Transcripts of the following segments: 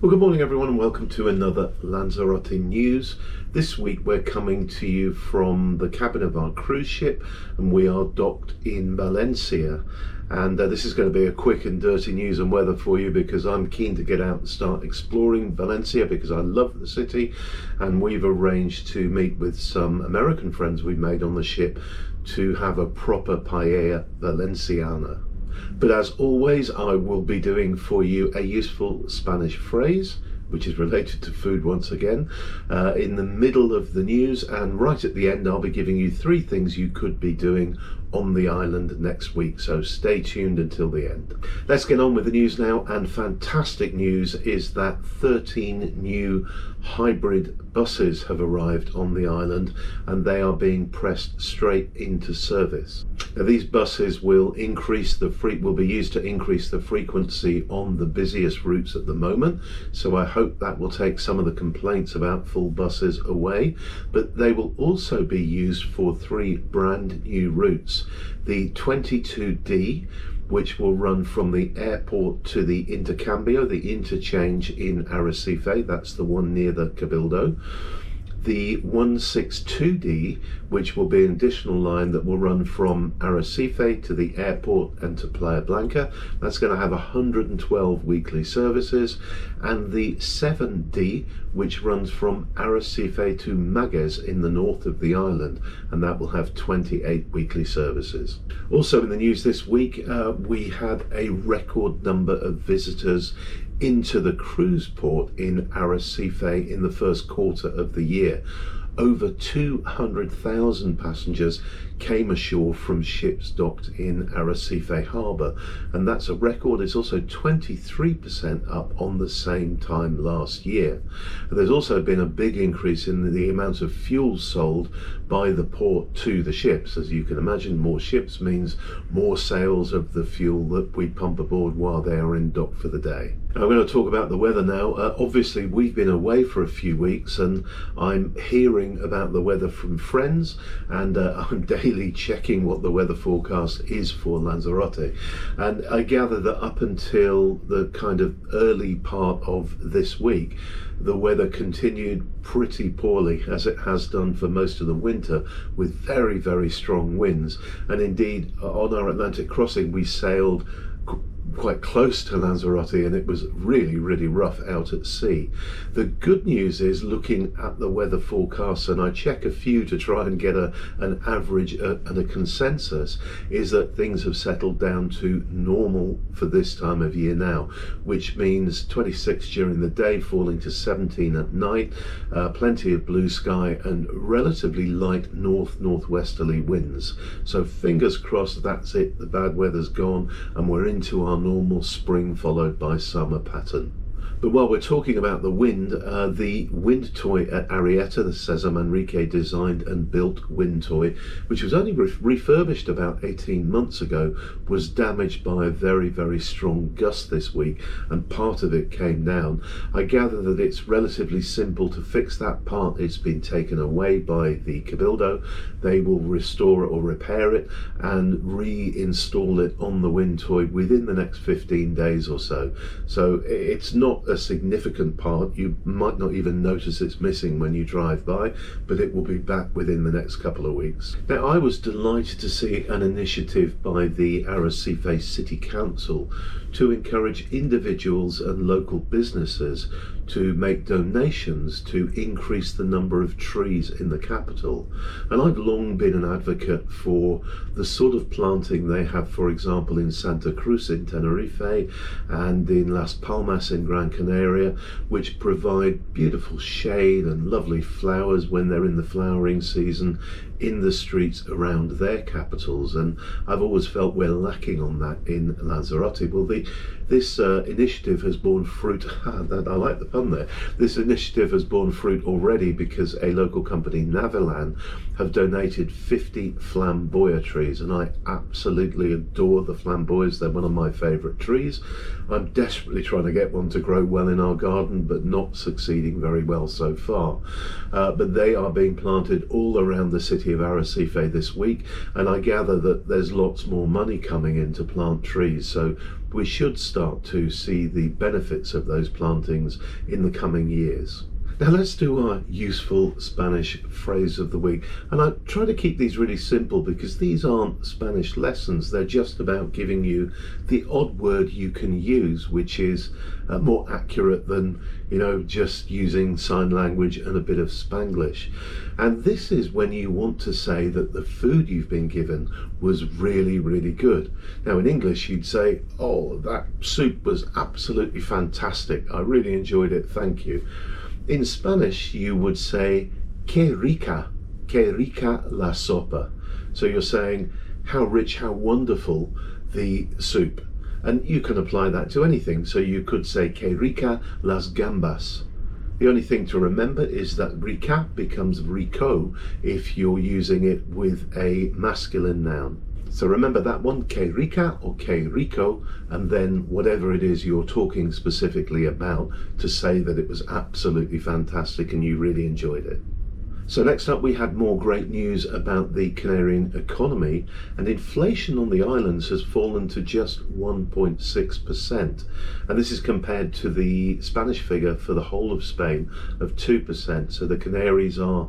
Well, good morning everyone and welcome to another Lanzarote news. This week we're coming to you from the cabin of our cruise ship and we are docked in Valencia. And this is going to be a quick and dirty news and weather for you because I'm keen to get out and start exploring Valencia because I love the city, and we've arranged to meet with some American friends we've made on the ship to have a proper paella valenciana. But as always, I will be doing for you a useful Spanish phrase, which is related to food once again, in the middle of the news, and right at the end I'll be giving you 3 things you could be doing on the island next week, so stay tuned until the end. Let's get on with the news now, and fantastic news is that 13 new hybrid buses have arrived on the island and they are being pressed straight into service. Now, these buses will be used to increase the frequency on the busiest routes at the moment, so I hope that will take some of the complaints about full buses away, but they will also be used for 3 brand new routes. The 22D, which will run from the airport to the intercambio, the interchange in Arrecife, that's the one near the Cabildo. The 162D, which will be an additional line that will run from Arrecife to the airport and to Playa Blanca. That's going to have 112 weekly services. And the 7D, which runs from Arrecife to Maguez in the north of the island, and that will have 28 weekly services. Also in the news this week, we had a record number of visitors into the cruise port in Arrecife in the first quarter of the year. Over 200,000 passengers came ashore from ships docked in Arrecife harbour, and that's a record. It's also 23% up on the same time last year. There's also been a big increase in the amount of fuel sold by the port to the ships. As you can imagine, more ships means more sales of the fuel that we pump aboard while they are in dock for the day. I'm going to talk about the weather now. Obviously we've been away for a few weeks and I'm hearing about the weather from friends, and I'm daily checking what the weather forecast is for Lanzarote, and I gather that up until the kind of early part of this week the weather continued pretty poorly, as it has done for most of the winter, with very, very strong winds. And indeed on our Atlantic crossing we sailed quite close to Lanzarote and it was really, really rough out at sea. The good news is, looking at the weather forecasts, and I check a few to try and get an average and a consensus, is that things have settled down to normal for this time of year now, which means 26 during the day falling to 17 at night, plenty of blue sky and relatively light northwesterly winds. So fingers crossed that's it, the bad weather's gone and we're into our normal spring followed by summer pattern. But while we're talking about the wind toy at Arrieta, the Cesar Manrique designed and built wind toy, which was only refurbished about 18 months ago, was damaged by a very, very strong gust this week and part of it came down. I gather that it's relatively simple to fix that part. It's been taken away by the Cabildo. They will restore it or repair it and reinstall it on the wind toy within the next 15 days or so. So it's not a significant part. You might not even notice it's missing when you drive by, but it will be back within the next couple of weeks. Now, I was delighted to see an initiative by the Arrecife City Council to encourage individuals and local businesses to make donations to increase the number of trees in the capital. And I've long been an advocate for the sort of planting they have, for example, in Santa Cruz in Tenerife and in Las Palmas in Gran Canaria, which provide beautiful shade and lovely flowers when they're in the flowering season in the streets around their capitals. And I've always felt we're lacking on that in Lanzarote. Well, this initiative has borne fruit. I like the pun there. This initiative has borne fruit already because a local company, Navilan, have donated 50 flamboya trees, and I absolutely adore the flamboyas. They're one of my favourite trees. I'm desperately trying to get one to grow well in our garden, but not succeeding very well so far. But they are being planted all around the city of Arrecife this week, and I gather that there's lots more money coming in to plant trees, so we should start to see the benefits of those plantings in the coming years. Now let's do our useful Spanish phrase of the week. And I try to keep these really simple because these aren't Spanish lessons. They're just about giving you the odd word you can use, which is more accurate than, just using sign language and a bit of Spanglish. And this is when you want to say that the food you've been given was really, really good. Now in English you'd say, oh, that soup was absolutely fantastic. I really enjoyed it, thank you. In Spanish, you would say, que rica la sopa. So you're saying, how rich, how wonderful the soup. And you can apply that to anything. So you could say, que rica las gambas. The only thing to remember is that rica becomes rico if you're using it with a masculine noun. So remember that one, que rica or que rico, and then whatever it is you're talking specifically about to say that it was absolutely fantastic and you really enjoyed it. So next up we had more great news about the Canarian economy, and inflation on the islands has fallen to just 1.6%, and this is compared to the Spanish figure for the whole of Spain of 2%. So the Canaries are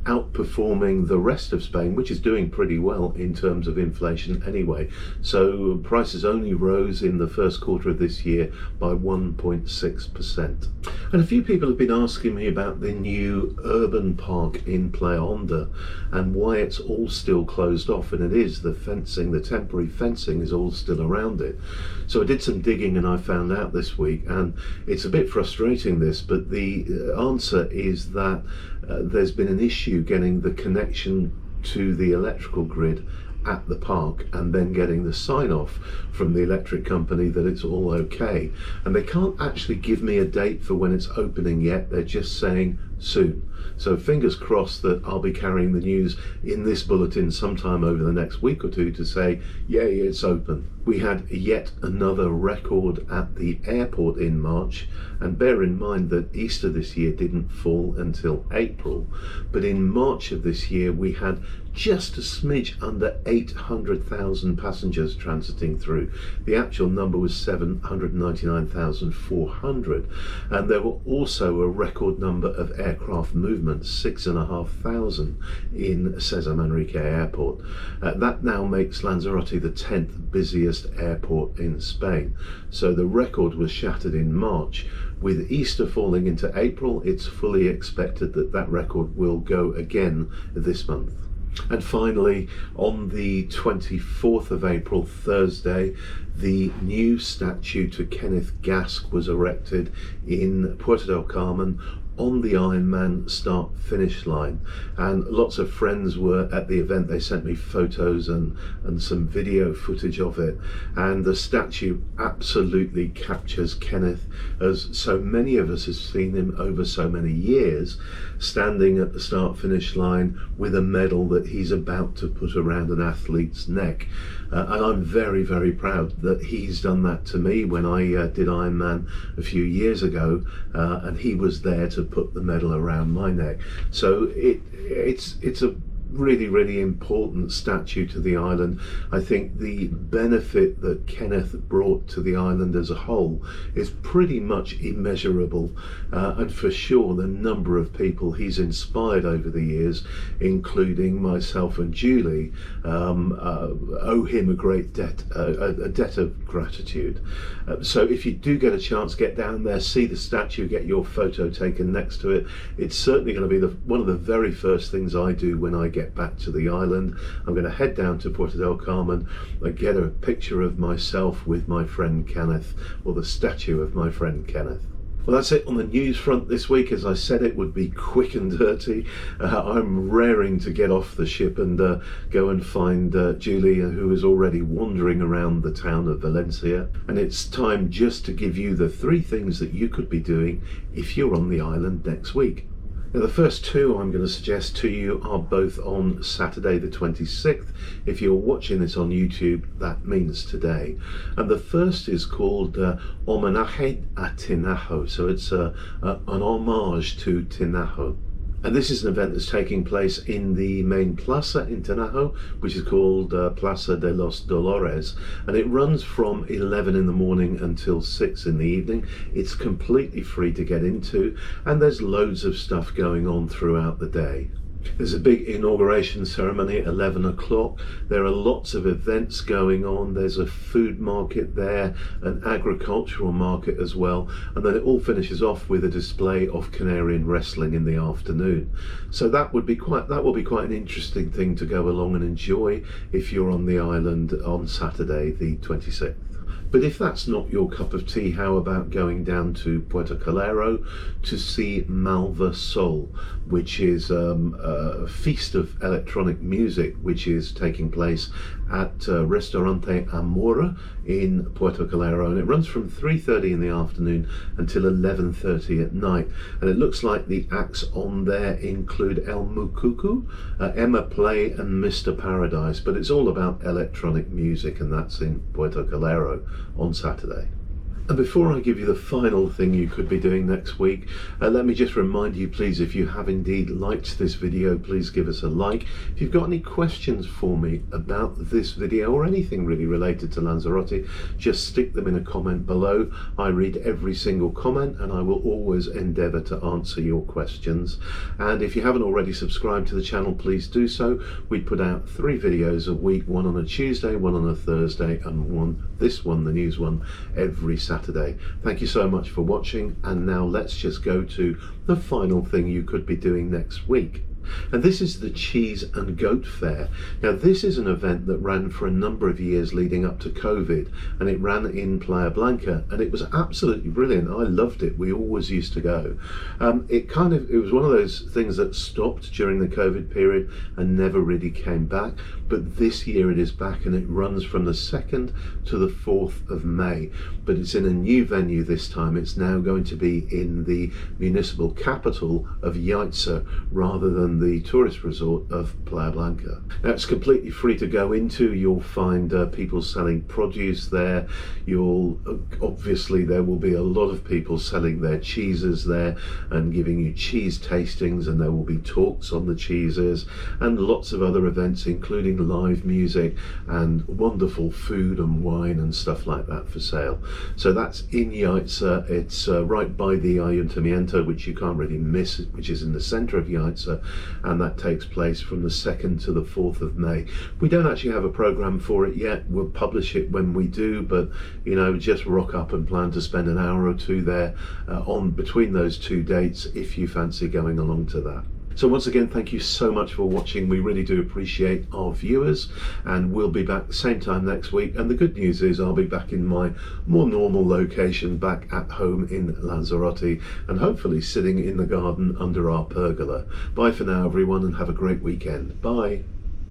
outperforming the rest of Spain, which is doing pretty well in terms of inflation anyway. So prices only rose in the first quarter of this year by 1.6%. And a few people have been asking me about the new urban park in Playonda and why it's all still closed off, and it is. The fencing, the temporary fencing is all still around it. So I did some digging and I found out this week, and it's a bit frustrating this, but the answer is that there's been an issue getting the connection to the electrical grid at the park and then getting the sign off from the electric company that it's all okay. And they can't actually give me a date for when it's opening yet. They're just saying soon. So fingers crossed that I'll be carrying the news in this bulletin sometime over the next week or two to say, yay, it's open. We had yet another record at the airport in March, and bear in mind that Easter this year didn't fall until April, but in March of this year we had just a smidge under 800,000 passengers transiting through. The actual number was 799,400, and there were also a record number of aircraft movements, 6,500 in Cesar Manrique Airport. That now makes Lanzarote the 10th busiest airport in Spain. So the record was shattered in March. With Easter falling into April, it's fully expected that that record will go again this month. And finally, on the 24th of April, Thursday, the new statue to Kenneth Gas was erected in Puerto del Carmen on the Ironman start finish line, and lots of friends were at the event. They sent me photos and some video footage of it, and the statue absolutely captures Kenneth, as so many of us have seen him over so many years, standing at the start finish line with a medal that he's about to put around an athlete's neck. And I'm very, very proud that he's done that to me when I did Ironman a few years ago, and he was there to put the medal around my neck. So it's a really, really important statue to the island. I think the benefit that Kenneth brought to the island as a whole is pretty much immeasurable, and for sure the number of people he's inspired over the years, including myself and Julie, owe him a great debt, a debt of gratitude. So if you do get a chance, get down there, see the statue, get your photo taken next to it. It's certainly going to be one of the very first things I do when I get back to the island. I'm going to head down to Puerto del Carmen and get a picture of myself with my friend Kenneth, or the statue of my friend Kenneth. Well, that's it on the news front this week. As I said, it would be quick and dirty. I'm raring to get off the ship and go and find Julia, who is already wandering around the town of Valencia. And it's time just to give you the 3 things that you could be doing if you're on the island next week. Now, the first 2 I'm going to suggest to you are both on Saturday the 26th. If you're watching this on YouTube, that means today. And the first is called Homenaje a Tanaho. So it's an homage to Tanaho. And this is an event that's taking place in the main plaza in Tanaho, which is called Plaza de los Dolores, and it runs from 11 in the morning until 6 in the evening. It's completely free to get into, and there's loads of stuff going on throughout the day. There's a big inauguration ceremony at 11 o'clock. There are lots of events going on. There's a food market there, an agricultural market as well, and then it all finishes off with a display of Canarian wrestling in the afternoon. So that will be quite an interesting thing to go along and enjoy if you're on the island on Saturday the 26th. But if that's not your cup of tea, how about going down to Puerto Calero to see Malva Soul, which is a feast of electronic music which is taking place at Restaurante Amora in Puerto Calero, and it runs from 3:30 in the afternoon until 11:30 at night. And it looks like the acts on there include El Mukuku, Emma Play and Mr. Paradise, but it's all about electronic music, and that's in Puerto Calero on Saturday. And before I give you the final thing you could be doing next week, let me just remind you, please, if you have indeed liked this video, please give us a like. If you've got any questions for me about this video or anything really related to Lanzarote, just stick them in a comment below. I read every single comment and I will always endeavour to answer your questions. And if you haven't already subscribed to the channel, please do so. We put out 3 videos a week, one on a Tuesday, one on a Thursday, and this one, the news one, every Saturday. Thank you so much for watching, and now let's just go to the final thing you could be doing next week. And this is the Cheese and Goat Fair. Now this is an event that ran for a number of years leading up to COVID, and it ran in Playa Blanca, and it was absolutely brilliant. I loved it. We always used to go. It was one of those things that stopped during the COVID period and never really came back, but this year it is back, and it runs from the 2nd to the 4th of May, but it's in a new venue this time. It's now going to be in the municipal capital of Yaitza rather than the tourist resort of Playa Blanca. Now it's completely free to go into. You'll find people selling produce there. Obviously there will be a lot of people selling their cheeses there and giving you cheese tastings, and there will be talks on the cheeses and lots of other events, including live music and wonderful food and wine and stuff like that for sale. So that's in Yaitza. It's right by the Ayuntamiento, which you can't really miss, which is in the centre of Yaitza, and that takes place from the 2nd to the 4th of May. We don't actually have a programme for it yet. We'll publish it when we do, but just rock up and plan to spend an hour or two there between those 2 dates if you fancy going along to that. So once again, thank you so much for watching. We really do appreciate our viewers, and we'll be back the same time next week. And the good news is I'll be back in my more normal location, back at home in Lanzarote, and hopefully sitting in the garden under our pergola. Bye for now, everyone, and have a great weekend. Bye.